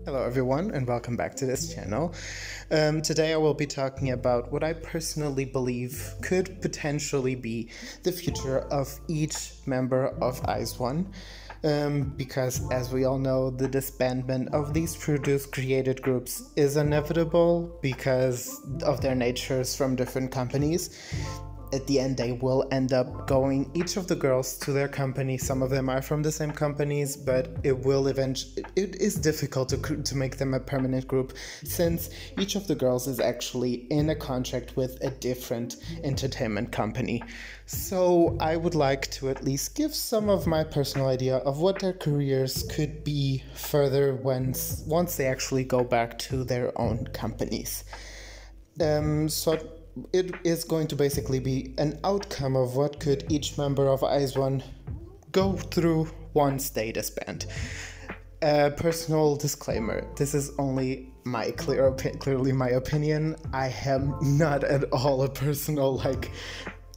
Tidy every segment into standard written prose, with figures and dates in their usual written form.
Hello everyone and welcome back to this channel. Today I will be talking about what I personally believe could potentially be the future of each member of IZ ONE. Because as we all know, the disbandment of these created groups is inevitable because of their natures from different companies. At the end, they will end up going, each of the girls, to their company. Some of them are from the same companies, but it is difficult to make them a permanent group, since each of the girls is actually in a contract with a different entertainment company. So I would like to at least give some of my personal idea of what their careers could be further once they actually go back to their own companies. So it is going to basically be an outcome of what could each member of IZ ONE go through once they disband. Personal disclaimer, this is only my clearly my opinion. I am not at all a personal,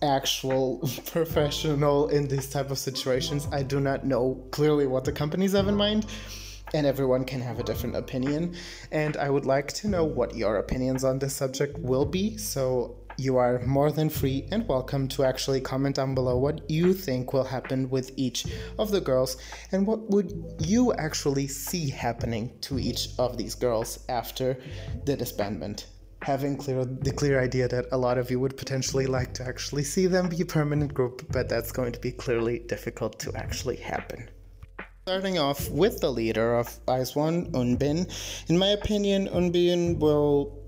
actual professional in these type of situations. I do not know clearly what the companies have in mind, and everyone can have a different opinion, and I would like to know what your opinions on this subject will be. So you are more than free and welcome to actually comment down below what you think will happen with each of the girls, and what would you actually see happening to each of these girls after the disbandment. Having the clear idea that a lot of you would potentially like to actually see them be a permanent group, but that's going to be clearly difficult to actually happen. Starting off with the leader of IZ ONE, Eunbin. In my opinion, Eunbin will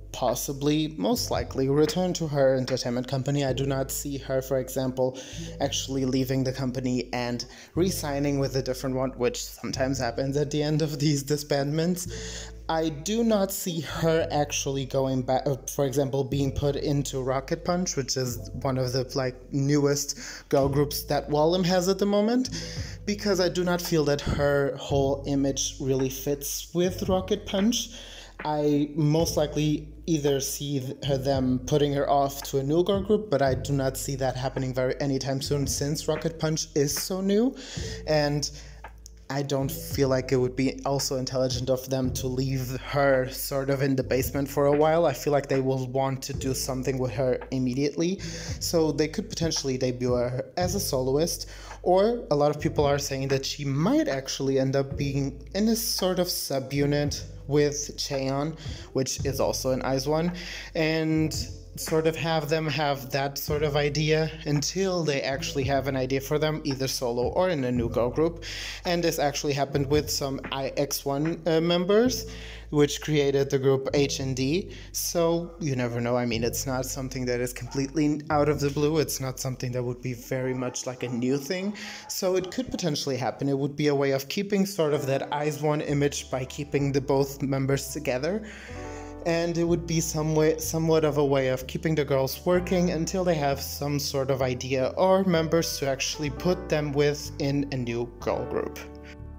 most likely return to her entertainment company. I do not see her, for example, actually leaving the company and re-signing with a different one, which sometimes happens at the end of these disbandments. I do not see her actually going back, for example, being put into Rocket Punch, which is one of the newest girl groups that Wallem has at the moment, because I do not feel that her whole image really fits with Rocket Punch. I most likely either see them putting her off to a new girl group, but I do not see that happening anytime soon, since Rocket Punch is so new, and I don't feel like it would be also intelligent of them to leave her sort of in the basement for a while. I feel like they will want to do something with her immediately, so they could potentially debut her as a soloist, or a lot of people are saying that she might actually end up being in a sort of subunit with Cheon, which is also in IZ ONE, and sort of have them have that sort of idea until they actually have an idea for them, either solo or in a new girl group. And this actually happened with some IX ONE members, which created the group H&D. So you never know. I mean, it's not something that is completely out of the blue. It's not something that would be very much like a new thing. So it could potentially happen. It would be a way of keeping sort of that IZ ONE image by keeping the both members together. And it would be somewhat of a way of keeping the girls working until they have some sort of idea or members to actually put them with in a new girl group.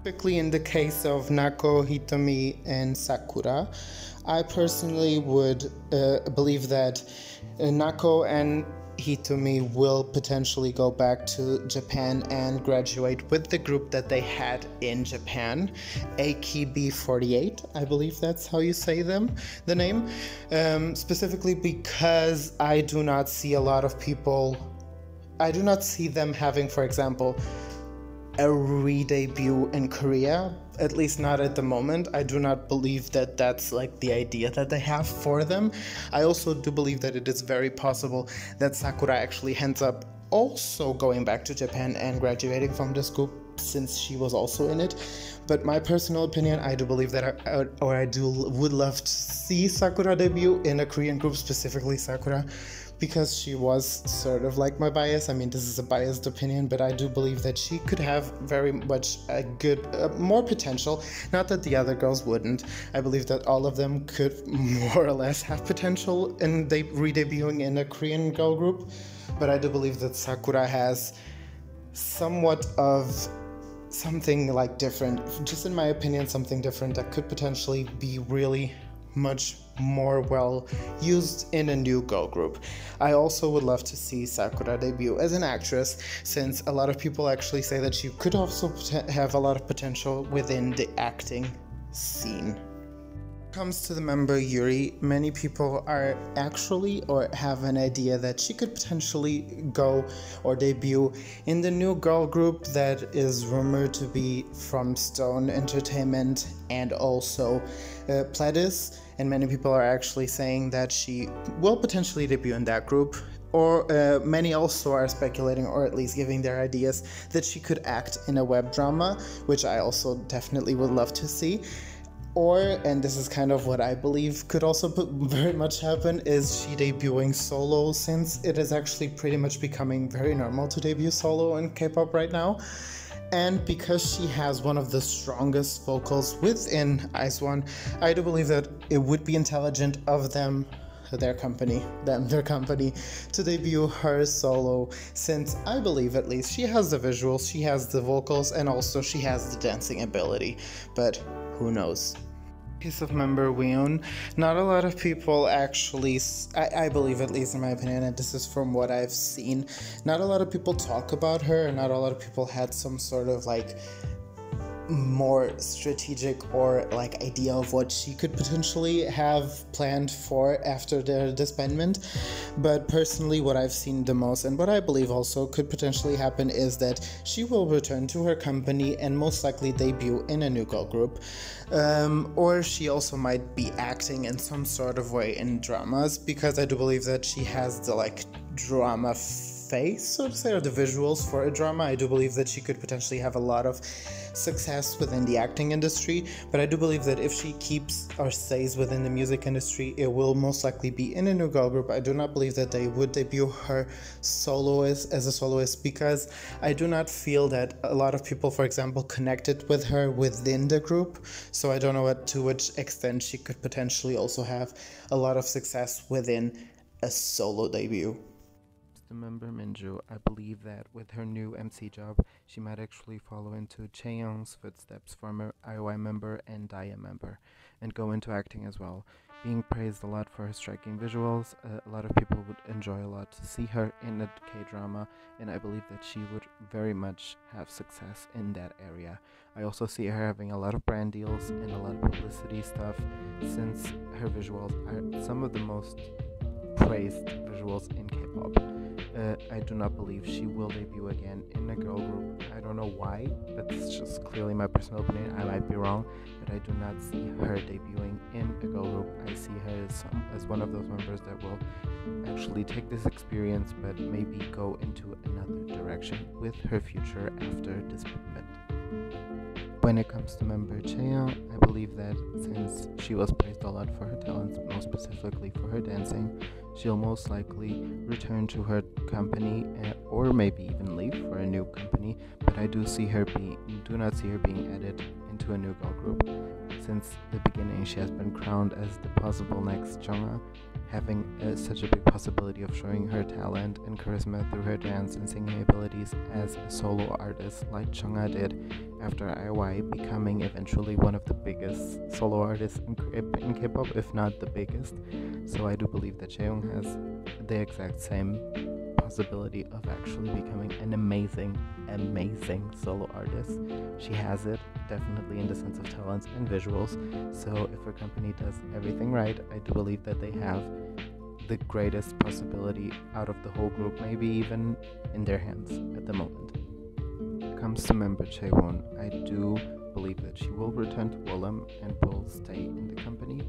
Typically in the case of Nako, Hitomi, and Sakura, I personally would believe that Nako and Hitomi will potentially go back to Japan and graduate with the group that they had in Japan, AKB48, I believe that's how you say the name, specifically because I do not see a lot of people, I do not see them having, for example, a re-debut in Korea, at least not at the moment. I do not believe that that's the idea that they have for them. I also do believe that it is very possible that Sakura actually ends up also going back to Japan and graduating from this group, since she was also in it. But my personal opinion, I do believe that would love to see Sakura debut in a Korean group, specifically Sakura, because she was sort of like my bias. I mean, this is a biased opinion, but I do believe that she could have very much more potential. Not that the other girls wouldn't. I believe that all of them could more or less have potential in re-debuting in a Korean girl group, but I do believe that Sakura has somewhat of something different, just in my opinion, something different that could potentially be really much more well used in a new girl group. I also would love to see Sakura debut as an actress, since a lot of people actually say that she could also have a lot of potential within the acting scene. Comes to the member Yuri, many people are actually or have an idea that she could potentially go or debut in the new girl group that is rumored to be from Stone Entertainment and also Pledis, and many people are actually saying that she will potentially debut in that group. Or many also are speculating, or at least giving their ideas, that she could act in a web drama, which I also definitely would love to see. Or, and this is kind of what I believe could also very much happen, is she debuting solo, since it is actually pretty much becoming very normal to debut solo in K-pop right now. And because she has one of the strongest vocals within IZ ONE, I do believe that it would be intelligent of their company, to debut her solo, since I believe at least she has the visuals, she has the vocals, and also she has the dancing ability, but who knows. Case of member Weon, not a lot of people actually, I believe, at least in my opinion, and this is from what I've seen, not a lot of people talk about her, and not a lot of people had some sort of like more strategic or like idea of what she could potentially have planned for after their disbandment. But personally, what I've seen the most, and what I believe also could potentially happen, is that she will return to her company and most likely debut in a new girl group, or she also might be acting in some sort of way in dramas, because I do believe that she has the like drama face, so to say, or the visuals for a drama. I do believe that she could potentially have a lot of success within the acting industry, but I do believe that if she keeps or stays within the music industry, it will most likely be in a new girl group. I do not believe that they would debut her as a soloist, because I do not feel that a lot of people, for example, connected with her within the group, so I don't know to which extent she could potentially also have a lot of success within a solo debut. The member Minju, I believe that with her new MC job, she might actually follow into Chaeyoung's footsteps, former IOI member and Daya member, and go into acting as well. Being praised a lot for her striking visuals, a lot of people would enjoy a lot to see her in a K-drama, and I believe that she would very much have success in that area. I also see her having a lot of brand deals and a lot of publicity stuff, since her visuals are some of the most praised visuals in K-pop. I do not believe she will debut again in a girl group. I don't know why, but it's just clearly my personal opinion. I might be wrong, but I do not see her debuting in a girl group. I see her as one of those members that will actually take this experience, but maybe go into another direction with her future after disbandment. When it comes to member Chaeyoung, I believe that since she was praised a lot for her talents, most specifically for her dancing, she'll most likely return to her company, or maybe even leave for a new company. But I do not see her being added into a new girl group. Since the beginning, she has been crowned as the possible next Jungha, having such a big possibility of showing her talent and charisma through her dance and singing abilities as a solo artist, like Jungha did after IOI, becoming eventually one of the biggest solo artists in K-pop, if not the biggest. So I do believe that Chaeyoung has the exact same possibility of actually becoming an amazing solo artist. She has it, definitely, in the sense of talents and visuals. So if her company does everything right, I do believe that they have the greatest possibility out of the whole group, maybe even in their hands at the moment. When it comes to member Chaewon, I do believe that she will return to Woollim and will stay in the company.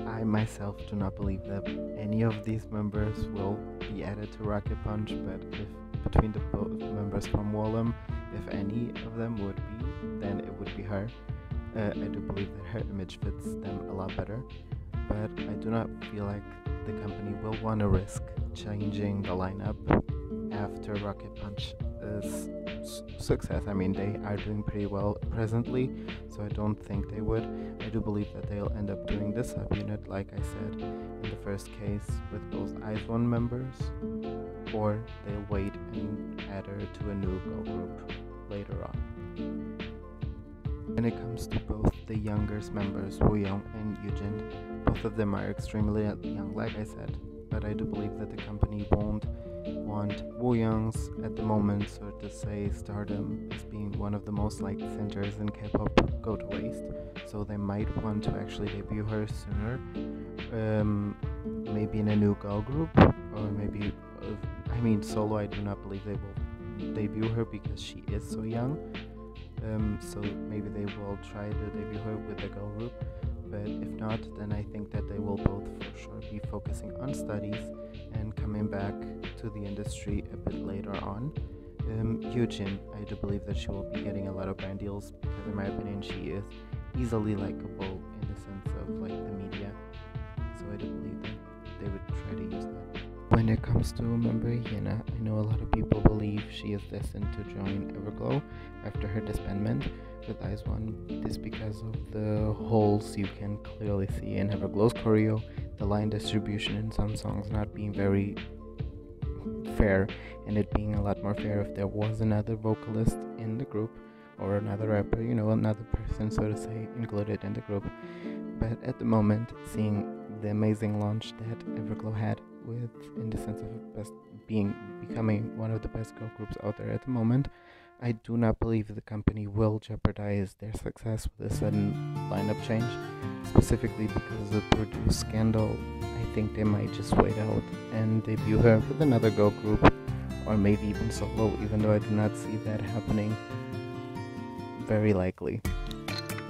I myself do not believe that any of these members will be added to Rocket Punch, but if between the both members from Woollim, if any of them would be, then it would be her. I do believe that her image fits them a lot better, but I do not feel like the company will want to risk changing the lineup after Rocket Punch's success. I mean, they are doing pretty well presently, so I don't think they would. I do believe that they'll end up doing this subunit, like I said in the first case, with both IZ ONE members, or they'll wait and add her to a new girl group later on. When it comes to both the youngest members, Woo Young and Eugene, both of them are extremely young, like I said, but I do believe that the company won't want Woo Young's, at the moment, so to say, stardom as being one of the most liked centers in K-pop go to waste. So they might want to actually debut her sooner, maybe in a new girl group, or maybe, solo. I do not believe they will debut her because she is so young. So maybe they will try to debut her with the girl group, but if not, then I think that they will both for sure be focusing on studies and coming back to the industry a bit later on. Eugene, I do believe that she will be getting a lot of brand deals because in my opinion she is easily likable in the sense of like the media, so I do believe that they would try to use that. When it comes to member Hyena, I know a lot of people believe she is destined to join Everglow after her disbandment with IZ ONE. This because of the holes you can clearly see in Everglow's choreo, the line distribution in some songs not being very fair, and it being a lot more fair if there was another vocalist in the group or another rapper, another person, so to say, included in the group. But at the moment, seeing the amazing launch that Everglow had in the sense of becoming one of the best girl groups out there at the moment, I do not believe the company will jeopardize their success with a sudden lineup change, specifically because of the produce scandal. I think they might just wait out and debut her with another girl group, or maybe even solo, even though I do not see that happening very likely.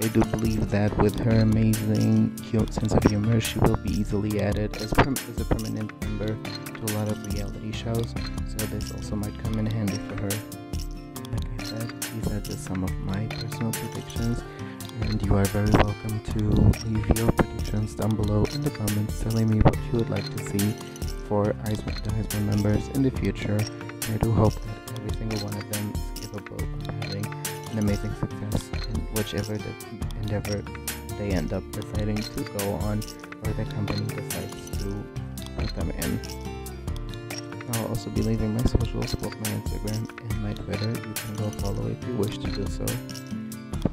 I do believe that with her amazing sense of humor, she will be easily added as a permanent member to a lot of reality shows, so this also might come in handy for her. Like I said, these are just some of my personal predictions, and you are very welcome to leave your predictions down below in the comments, telling me what you would like to see for the IZ ONE members in the future. And I do hope that every single one of them is capable of having an amazing success in whichever endeavor they end up deciding to go on, or the company decides to put them in. I'll also be leaving my socials, both my Instagram and my Twitter. You can go follow if you wish to do so.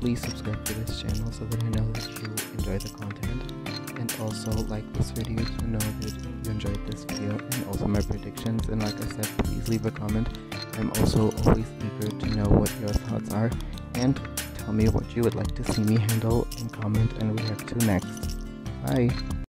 Please subscribe to this channel so that I know that you enjoy the content, and also like this video to know that you enjoyed this video and also my predictions. And like I said, please leave a comment. I'm also always eager to know what your thoughts are, and tell me what you would like to see me handle and comment and react to next. Bye!